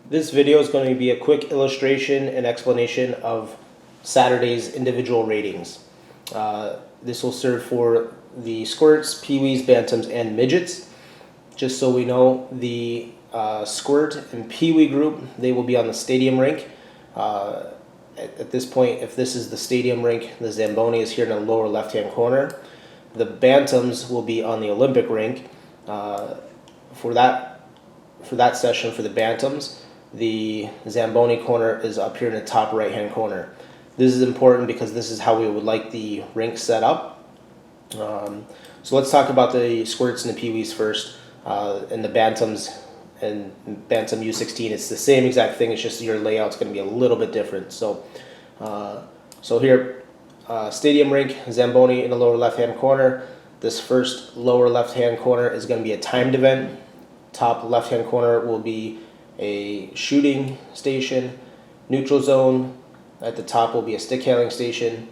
This video is going to be a quick illustration and explanation of Saturday's individual ratings. This will serve for the squirts, peewees, bantams, and midgets. Just so we know, the squirt and peewee group, they will be on the stadium rink. At this point, if this is the stadium rink, the Zamboni is here in the lower left-hand corner. The bantams will be on the Olympic rink. For that session, for the bantams, the Zamboni corner is up here in the top right-hand corner. This is important because this is how we would like the rink set up. So let's talk about the squirts and the peewees first, and the bantams and bantam U16. It's the same exact thing. It's just your layout's going to be a little bit different. So here, stadium rink, Zamboni in the lower left-hand corner. This first lower left-hand corner is going to be a timed event. Top left-hand corner will be a shooting station. Neutral zone at the top will be a stick handling station.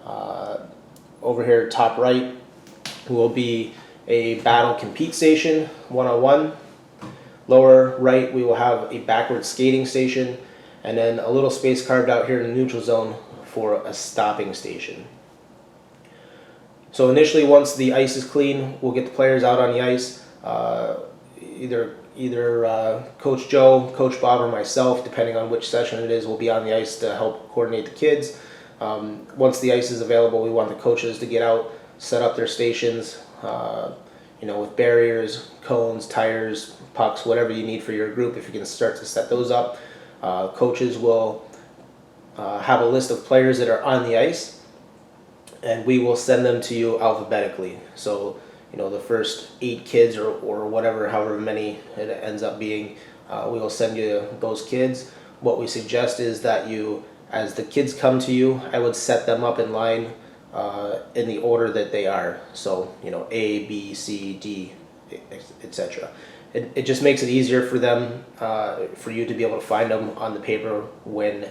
Over here, top right, will be a battle compete station, one-on-one. Lower right, we will have a backward skating station, and then a little space carved out here in the neutral zone for a stopping station. So initially, once the ice is clean, we'll get the players out on the ice. Either Coach Joe, Coach Bob, or myself, depending on which session it is, will be on the ice to help coordinate the kids. Once the ice is available, we want the coaches to get out, set up their stations, with barriers, cones, tires, pucks, whatever you need for your group. If you can start to set those up, coaches will have a list of players that are on the ice, and we will send them to you alphabetically. So the first 8 kids or whatever, however many it ends up being, we will send you those kids. What we suggest is that you, as the kids come to you, I would set them up in line in the order that they are. So, A, B, C, D, etc. It just makes it easier for them, for you to be able to find them on the paper when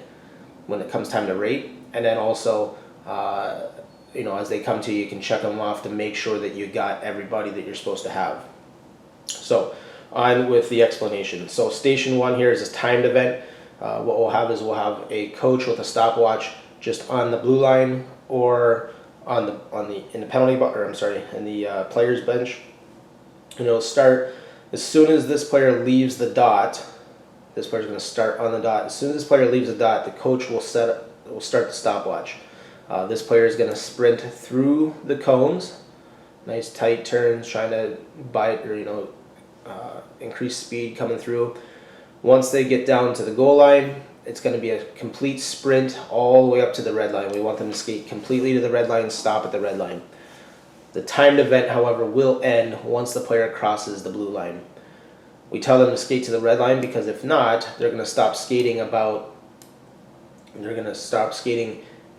it comes time to rate. And then also, as they come to you, you can check them off to make sure that you got everybody that you're supposed to have. So on with the explanation. So station 1 here is a timed event. What we'll have is we'll have a coach with a stopwatch just on the blue line or in the penalty box, or in the player's bench. And it'll start as soon as this player leaves the dot. This player's going to start on the dot. As soon as this player leaves the dot, the coach will start the stopwatch. This player is going to sprint through the cones, nice tight turns, trying to bite or increase speed coming through. Once they get down to the goal line, it's going to be a complete sprint all the way up to the red line. We want them to skate completely to the red line, stop at the red line. The timed event, however, will end once the player crosses the blue line. We tell them to skate to the red line because if not, they're going to stop skating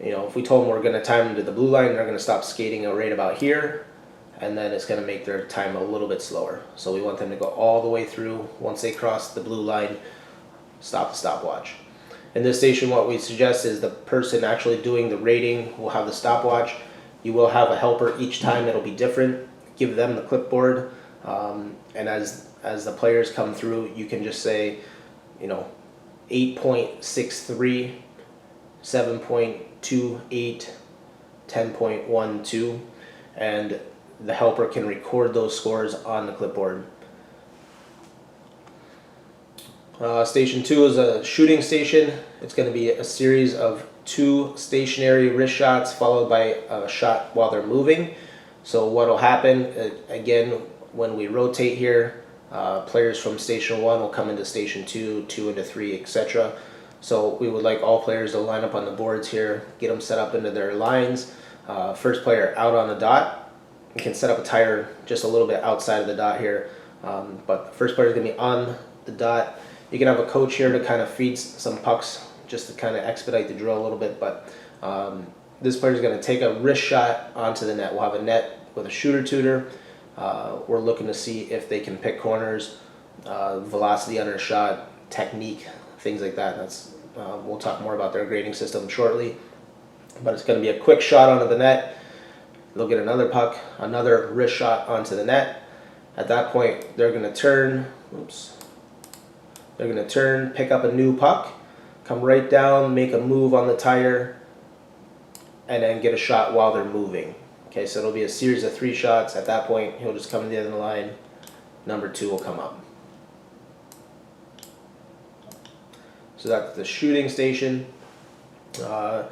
if we told them we're going to time them to the blue line, they're going to stop skating right about here, and then it's going to make their time a little bit slower. So we want them to go all the way through. Once they cross the blue line, stop the stopwatch. In this station, what we suggest is the person actually doing the rating will have the stopwatch. You will have a helper each time. It'll be different. Give them the clipboard, and as the players come through, you can just say, 8.63, 7.28, 10.12, and the helper can record those scores on the clipboard. Station 2 is a shooting station. It's going to be a series of 2 stationary wrist shots followed by a shot while they're moving. So what will happen, again, when we rotate here, players from Station 1 will come into Station 2, 2 into 3, etc. So we would like all players to line up on the boards here, get them set up into their lines. First player out on the dot, you can set up a tire just a little bit outside of the dot here, but the first player is going to be on the dot. You can have a coach here to kind of feed some pucks just to kind of expedite the drill a little bit, but this player is going to take a wrist shot onto the net. We'll have a net with a shooter tutor. We're looking to see if they can pick corners, velocity under a shot, technique, things like that. We'll talk more about their grading system shortly, but it's going to be a quick shot onto the net. They'll get another puck, another wrist shot onto the net. At that point, they're going to turn. They're going to turn, pick up a new puck, come right down, make a move on the tire, and then get a shot while they're moving. Okay, so it'll be a series of 3 shots. At that point, he'll just come to the end of the line. Number 2 will come up. So that's the shooting station. Up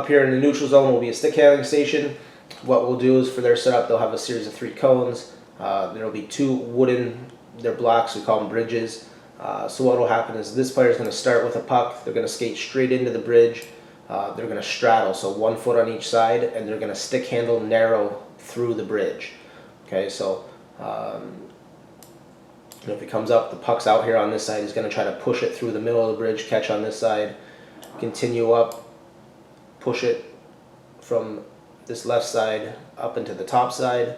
here in the neutral zone will be a stick handling station. What we'll do is for their setup, they'll have a series of 3 cones. There'll be 2 wooden, they're blocks, we call them bridges. So what will happen is this player is going to start with a puck. They're going to skate straight into the bridge. They're going to straddle, so 1 foot on each side, and they're going to stick handle narrow through the bridge. Okay, so if he comes up, the puck's out here on this side, he's going to try to push it through the middle of the bridge, catch on this side, continue up, push it from this left side up into the top side.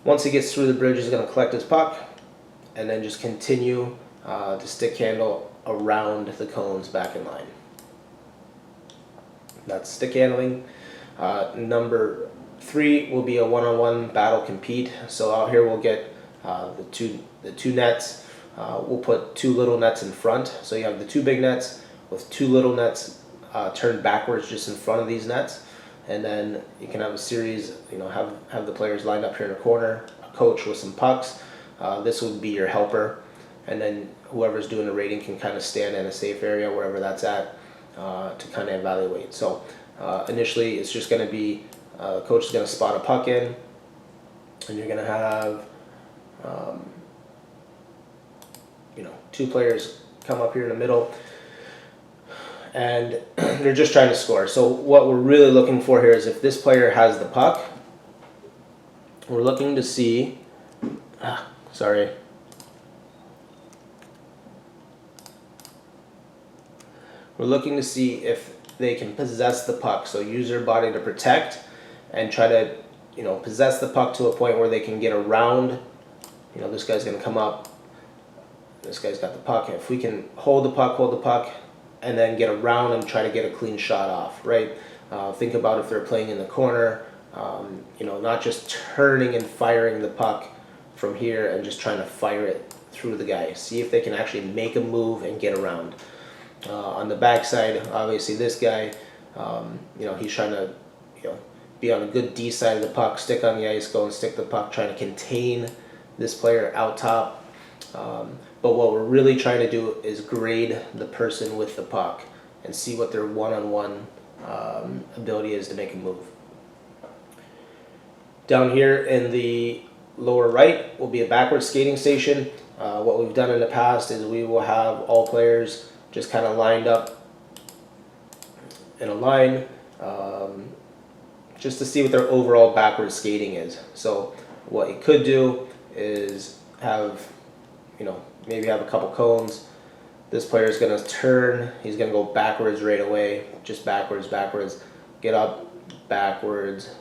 Once he gets through the bridge, he's going to collect his puck and then just continue to stick handle around the cones back in line. That's stick handling. Number 3 will be a one-on-one battle compete. So out here we'll get the two nets. We'll put 2 little nets in front. So you have the 2 big nets with 2 little nets turned backwards just in front of these nets. And then you can have a series, have the players lined up here in a corner, a coach with some pucks. This would be your helper. And then whoever's doing the rating can kind of stand in a safe area, wherever that's at, to kind of evaluate. So initially it's just going to be, the coach is going to spot a puck in, and you're going to have 2 players come up here in the middle, and they're just trying to score. So what we're really looking for here is if this player has the puck, we're looking to see, we're looking to see if they can possess the puck. So use their body to protect and try to, possess the puck to a point where they can get around. This guy's going to come up. This guy's got the puck. If we can hold the puck, and then get around and try to get a clean shot off, right? Think about if they're playing in the corner, not just turning and firing the puck from here and just trying to fire it through the guy. See if they can actually make a move and get around. On the backside, obviously this guy, he's trying to, be on a good D side of the puck, stick on the ice, go and stick the puck, trying to contain this player out top. But what we're really trying to do is grade the person with the puck and see what their one-on-one ability is to make a move. Down here in the lower right will be a backward skating station. What we've done in the past is we will have all players just kind of lined up in a line, just to see what their overall backward skating is. So what you could do is have, maybe have a couple cones. This player is going to turn. He's going to go backwards right away, just backwards, get up, backwards,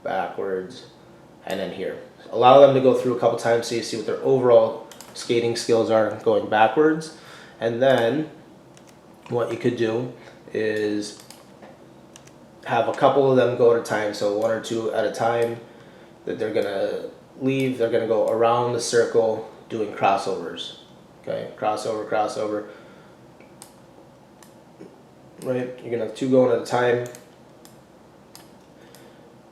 and then here. Allow them to go through a couple times so you see what their overall skating skills are going backwards. And then what you could do is have a couple of them go at a time, so 1 or 2 at a time, that they're going to leave. They're going to go around the circle doing crossovers. Okay, crossover. Right, you're going to have 2 going at a time.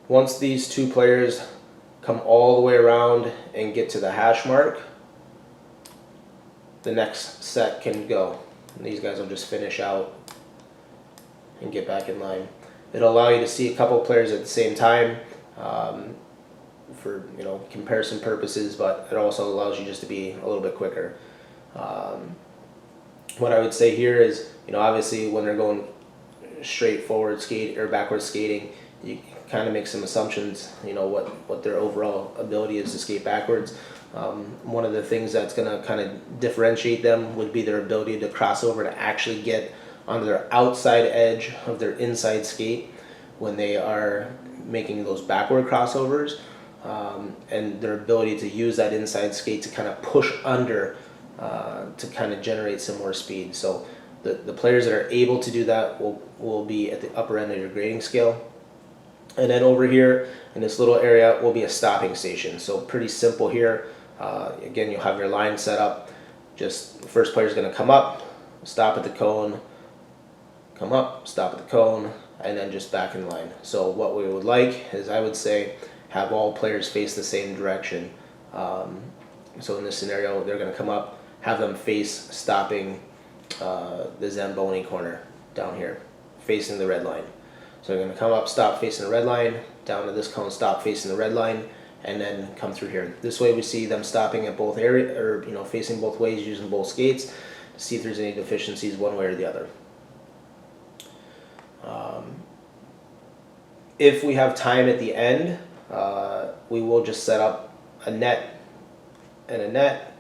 Once these 2 players come all the way around and get to the hash mark, the next set can go. And these guys will just finish out and get back in line. It'll allow you to see a couple players at the same time for comparison purposes, but it also allows you just to be a little bit quicker. What I would say here is, obviously when they're going straight forward skate or backward skating, you kind of make some assumptions, what their overall ability is to skate backwards. One of the things that's going to kind of differentiate them would be their ability to cross over, to actually get on their outside edge of their inside skate when they are making those backward crossovers, and their ability to use that inside skate to kind of push under to kind of generate some more speed. So the players that are able to do that will be at the upper end of your grading scale. And then over here in this little area will be a stopping station. So pretty simple here. Again, you'll have your line set up. Just the first player is going to come up, stop at the cone, come up, stop at the cone, and then just back in line. So what we would like is, I would say, have all players face the same direction. So in this scenario, they're going to come up, have them face stopping the Zamboni corner down here, facing the red line. So they're going to come up, stop facing the red line, down to this cone, stop facing the red line, and then come through here. This way we see them stopping at both area, or facing both ways, using both skates to see if there's any deficiencies one way or the other. If we have time at the end, we will just set up a net and a net.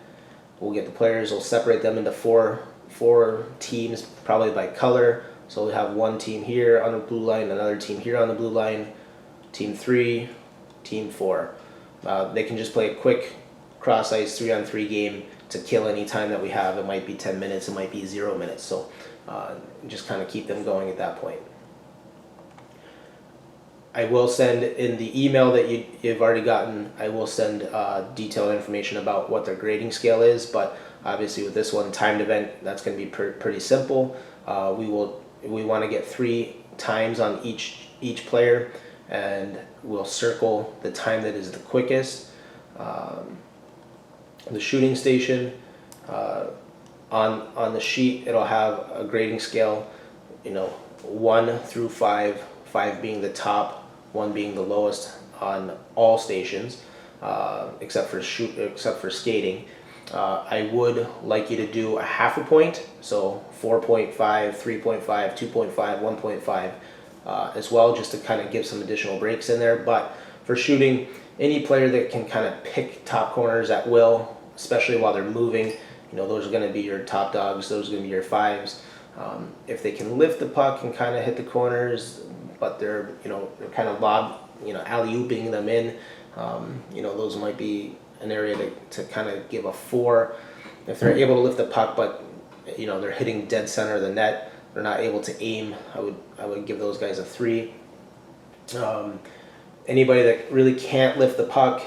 We'll get the players, we'll separate them into four teams, probably by color. So we have one team here on the blue line, another team here on the blue line, team 3, team 4. They can just play a quick cross ice 3-on-3 game to kill any time that we have. It might be 10 minutes, it might be 0 minutes. So just kind of keep them going at that point. I will send in the email that you've already gotten, I will send detailed information about what their grading scale is, but obviously with this one, timed event, that's going to be pretty simple. We want to get 3 times on each player, and we'll circle the time that is the quickest. The shooting station, on the sheet, it'll have a grading scale, 1 through 5, 5 being the top, 1 being the lowest on all stations, except for skating. I would like you to do a half a point, so 4.5, 3.5, 2.5, 1.5 as well, just to kind of give some additional breaks in there. But for shooting, any player that can kind of pick top corners at will, especially while they're moving, those are going to be your top dogs, those are going to be your 5s. If they can lift the puck and kind of hit the corners, but they're kind of alley-ooping them in, those might be an area to kind of give a 4. If they're able to lift the puck, but they're hitting dead center of the net, they're not able to aim, I would give those guys a 3. Anybody that really can't lift the puck,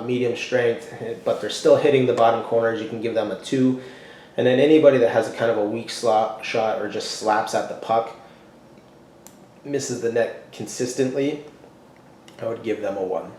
medium strength, but they're still hitting the bottom corners, you can give them a 2. And then anybody that has a kind of a weak shot or just slaps at the puck, misses the net consistently, I would give them a 1.